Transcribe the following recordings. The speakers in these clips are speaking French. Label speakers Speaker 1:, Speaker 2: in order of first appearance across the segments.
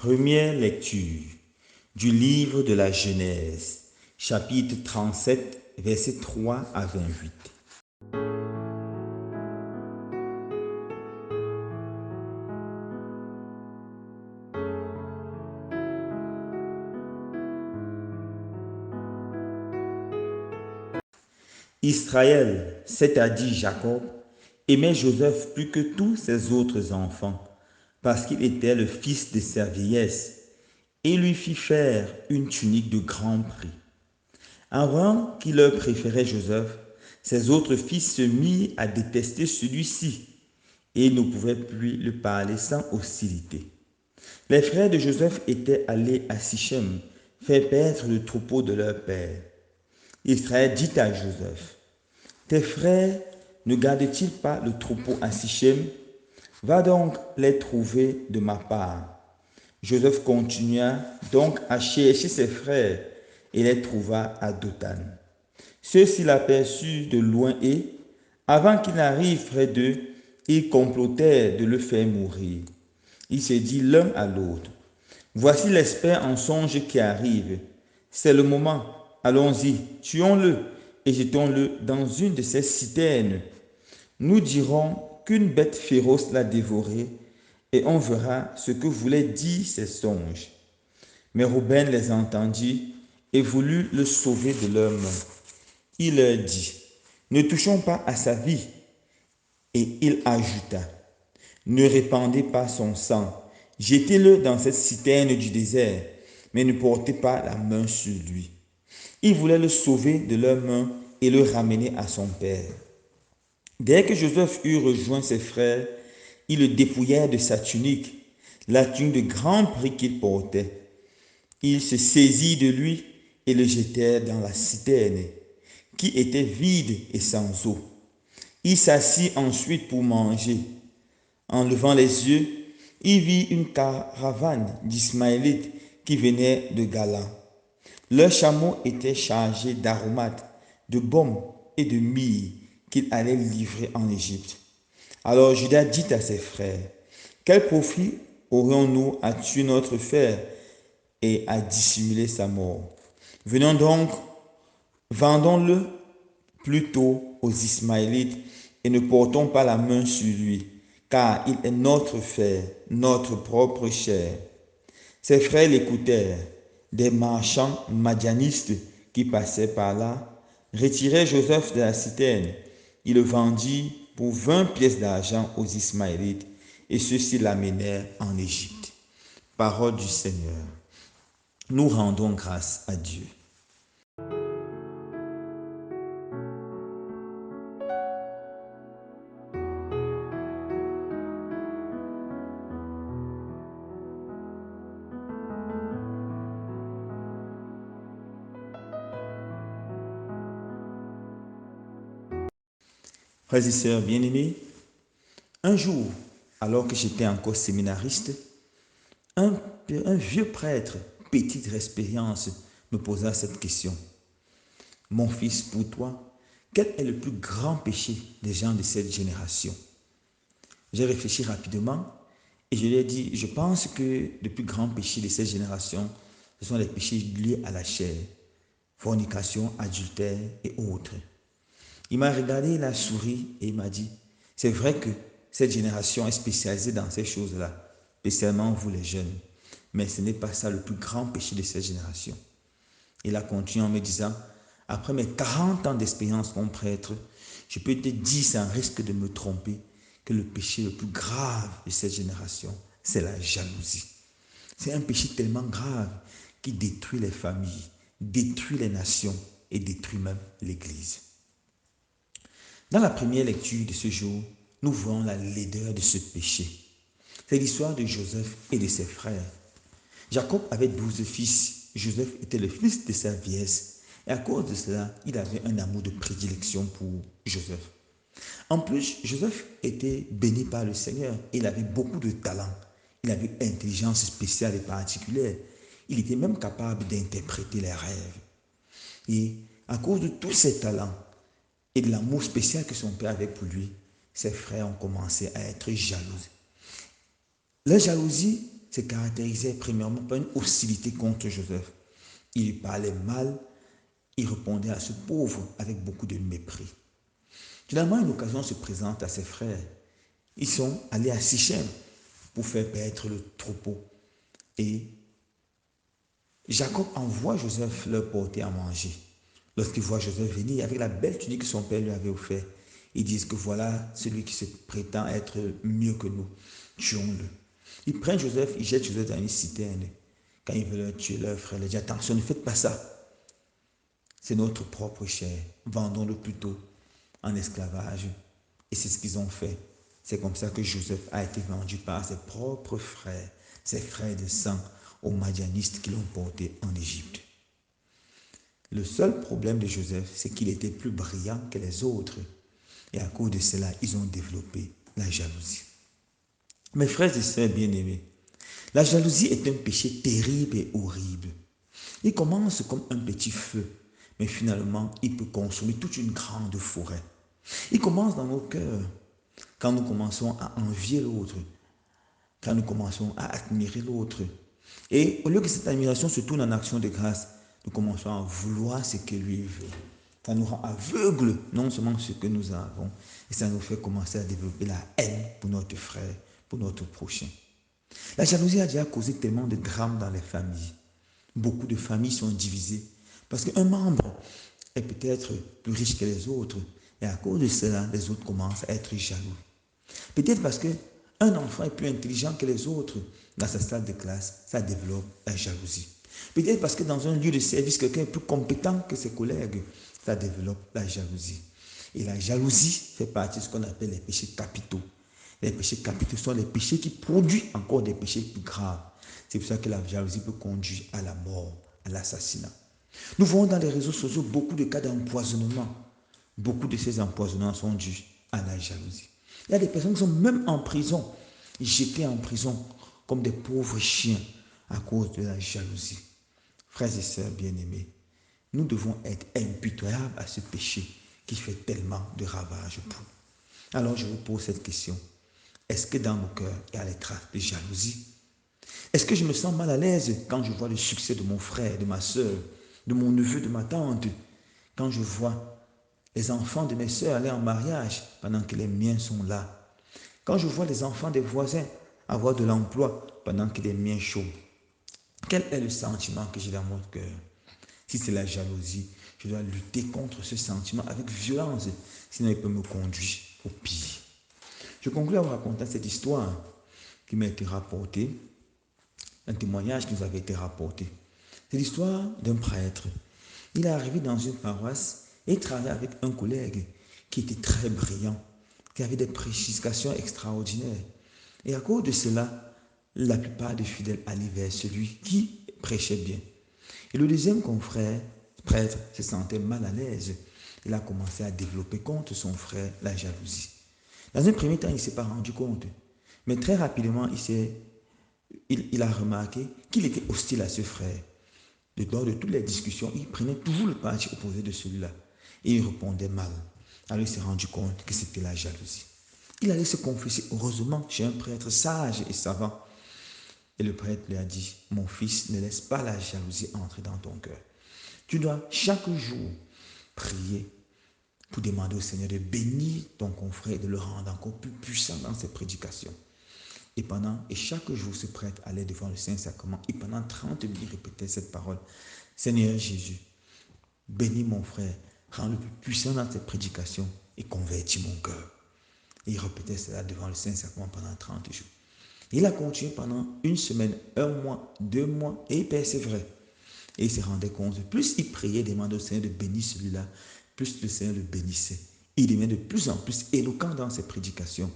Speaker 1: Première lecture du livre de la Genèse, chapitre 37, versets 3 à 28. Israël, c'est-à-dire Jacob, aimait Joseph plus que tous ses autres enfants, parce qu'il était le fils de sa vieillesse, et lui fit faire une tunique de grand prix. Avant qu'il leur préférait Joseph, ses autres fils se mirent à détester celui-ci, et ne pouvaient plus le parler sans hostilité. Les frères de Joseph étaient allés à Sichem faire paître le troupeau de leur père. Israël dit à Joseph: tes frères ne gardent-ils pas le troupeau à Sichem? Va donc les trouver de ma part. Joseph continua donc à chercher ses frères et les trouva à Dothan. Ceux-ci l'aperçurent de loin et, avant qu'il n'arrive près d'eux, ils complotèrent de le faire mourir. Ils se dirent l'un à l'autre: voici l'espère en songe qui arrive. C'est le moment. Allons-y, tuons-le et jetons-le dans une de ces citernes. Nous dirons qu'une bête féroce l'a dévoré et on verra ce que voulaient dire ces songes. Mais Ruben les entendit et voulut le sauver de leurs mains. Il leur dit: ne touchons pas à sa vie. Et il ajouta: ne répandez pas son sang, jetez-le dans cette citerne du désert, mais ne portez pas la main sur lui. Ils voulaient le sauver de leurs mains et le ramener à son père. Dès que Joseph eut rejoint ses frères, ils le dépouillèrent de sa tunique, la tunique de grand prix qu'il portait. Ils se saisirent de lui et le jetèrent dans la citerne, qui était vide et sans eau. Il s'assit ensuite pour manger. En levant les yeux, il vit une caravane d'Ismaélites qui venait de Galan. Leurs chameaux étaient chargés d'aromates, de baume et de myrrhe qu'il allait livrer en Égypte. Alors Judas dit à ses frères: quel profit aurions-nous à tuer notre frère et à dissimuler sa mort? Venons donc, vendons-le plutôt aux Ismaélites et ne portons pas la main sur lui, car il est notre frère, notre propre chair. Ses frères l'écoutèrent. Des marchands madianistes qui passaient par là retiraient Joseph de la citerne. Ils le vendirent pour 20 pièces d'argent aux Ismaélites et ceux-ci l'amenèrent en Égypte. Parole du Seigneur. Nous rendons grâce à Dieu. Frères et sœurs bien-aimés, un jour, alors que j'étais encore séminariste, un vieux prêtre, petite expérience, me posa cette question. Mon fils, pour toi, quel est le plus grand péché des gens de cette génération? J'ai réfléchi rapidement et je lui ai dit, je pense que le plus grand péché de cette génération, ce sont les péchés liés à la chair, fornication, adultère et autres. Il m'a regardé, il a souri et il m'a dit, c'est vrai que cette génération est spécialisée dans ces choses-là, spécialement vous les jeunes, mais ce n'est pas ça le plus grand péché de cette génération. Il a continué en me disant, après mes 40 ans d'expérience comme prêtre, je peux te dire sans risque de me tromper que le péché le plus grave de cette génération, c'est la jalousie. C'est un péché tellement grave qui détruit les familles, détruit les nations et détruit même l'Église. Dans la première lecture de ce jour, nous voyons la laideur de ce péché. C'est l'histoire de Joseph et de ses frères. Jacob avait 12 fils. Joseph était le fils de sa vieillesse. Et à cause de cela, il avait un amour de prédilection pour Joseph. En plus, Joseph était béni par le Seigneur. Il avait beaucoup de talent. Il avait une intelligence spéciale et particulière. Il était même capable d'interpréter les rêves. Et à cause de tous ses talents et de l'amour spécial que son père avait pour lui, ses frères ont commencé à être jaloux. La jalousie se caractérisait premièrement par une hostilité contre Joseph. Il lui parlait mal, il répondait à ce pauvre avec beaucoup de mépris. Finalement, une occasion se présente à ses frères. Ils sont allés à Sichem pour faire paître le troupeau. Et Jacob envoie Joseph leur porter à manger. Lorsqu'ils voient Joseph venir avec la belle tunique que son père lui avait offerte, ils disent que voilà celui qui se prétend être mieux que nous. Tuons-le. Ils prennent Joseph, ils jettent Joseph dans une citerne. Quand ils veulent tuer leur frère, ils disent attention, ne faites pas ça. C'est notre propre chair. Vendons-le plutôt en esclavage. Et c'est ce qu'ils ont fait. C'est comme ça que Joseph a été vendu par ses propres frères, ses frères de sang, aux Madianistes qui l'ont porté en Égypte. Le seul problème de Joseph, c'est qu'il était plus brillant que les autres. Et à cause de cela, ils ont développé la jalousie. Mes frères et sœurs bien-aimés, la jalousie est un péché terrible et horrible. Il commence comme un petit feu, mais finalement, il peut consumer toute une grande forêt. Il commence dans nos cœurs, quand nous commençons à envier l'autre, quand nous commençons à admirer l'autre. Et au lieu que cette admiration se tourne en action de grâce, nous commençons à vouloir ce que lui veut. Ça nous rend aveugles, non seulement ce que nous avons, et ça nous fait commencer à développer la haine pour notre frère, pour notre prochain. La jalousie a déjà causé tellement de drames dans les familles. Beaucoup de familles sont divisées parce qu'un membre est peut-être plus riche que les autres, et à cause de cela, les autres commencent à être jaloux. Peut-être parce qu'un enfant est plus intelligent que les autres dans sa salle de classe, ça développe la jalousie. Peut-être parce que dans un lieu de service, quelqu'un est plus compétent que ses collègues, ça développe la jalousie. Et la jalousie fait partie de ce qu'on appelle les péchés capitaux. Les péchés capitaux sont les péchés qui produisent encore des péchés plus graves. C'est pour ça que la jalousie peut conduire à la mort, à l'assassinat. Nous voyons dans les réseaux sociaux beaucoup de cas d'empoisonnement. Beaucoup de ces empoisonnements sont dus à la jalousie. Il y a des personnes qui sont même en prison, jetées en prison comme des pauvres chiens à cause de la jalousie. Frères et sœurs bien-aimés, nous devons être impitoyables à ce péché qui fait tellement de ravages pour nous. Alors je vous pose cette question. Est-ce que dans nos cœurs, il y a les traces de jalousie? Est-ce que je me sens mal à l'aise quand je vois le succès de mon frère, de ma soeur, de mon neveu, de ma tante? Quand je vois les enfants de mes soeurs aller en mariage pendant que les miens sont là? Quand je vois les enfants des voisins avoir de l'emploi pendant que les miens chôment? Quel est le sentiment que j'ai dans mon cœur? Si c'est la jalousie, je dois lutter contre ce sentiment avec violence, sinon il peut me conduire au pire. Je conclue en racontant cette histoire qui m'a été rapportée, un témoignage qui nous avait été rapporté. C'est l'histoire d'un prêtre. Il est arrivé dans une paroisse et il travaillait avec un collègue qui était très brillant, qui avait des prédications extraordinaires. Et à cause de cela, la plupart des fidèles allaient vers celui qui prêchait bien. Et le deuxième confrère, prêtre, se sentait mal à l'aise. Il a commencé à développer contre son frère la jalousie. Dans un premier temps, il ne s'est pas rendu compte. Mais très rapidement, il a remarqué qu'il était hostile à ce frère. Lors de toutes les discussions, il prenait toujours le parti opposé de celui-là. Et il répondait mal. Alors il s'est rendu compte que c'était la jalousie. Il allait se confesser heureusement chez un prêtre sage et savant. Et le prêtre lui a dit, mon fils, ne laisse pas la jalousie entrer dans ton cœur. Tu dois chaque jour prier pour demander au Seigneur de bénir ton confrère et de le rendre encore plus puissant dans ses prédications. Et chaque jour, ce prêtre allait devant le Saint-Sacrement et pendant 30 minutes, il répétait cette parole. Seigneur Jésus, bénis mon frère, rends-le plus puissant dans ses prédications et convertis mon cœur. Et il répétait cela devant le Saint-Sacrement pendant 30 jours. Il a continué pendant une semaine, un mois, 2 mois, et il persévérait. Et il se rendait compte, plus il priait, demandait au Seigneur de bénir celui-là, plus le Seigneur le bénissait. Il devenait de plus en plus éloquent dans ses prédications.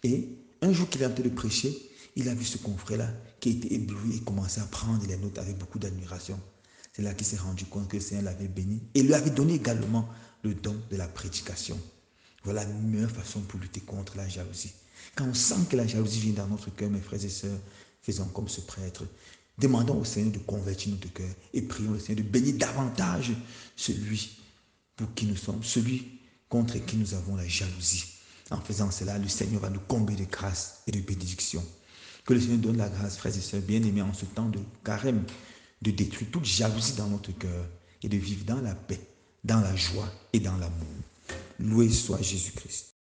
Speaker 1: Et un jour qu'il est en train de prêcher, il a vu ce confrère-là qui était ébloui et commençait à prendre les notes avec beaucoup d'admiration. C'est là qu'il s'est rendu compte que le Seigneur l'avait béni et lui avait donné également le don de la prédication. Voilà la meilleure façon pour lutter contre la jalousie. Quand on sent que la jalousie vient dans notre cœur, mes frères et sœurs, faisons comme ce prêtre. Demandons au Seigneur de convertir notre cœur et prions le Seigneur de bénir davantage celui pour qui nous sommes, celui contre qui nous avons la jalousie. En faisant cela, le Seigneur va nous combler de grâce et de bénédictions. Que le Seigneur donne la grâce, frères et sœurs bien-aimés, en ce temps de carême, de détruire toute jalousie dans notre cœur et de vivre dans la paix, dans la joie et dans l'amour. Loué soit Jésus-Christ.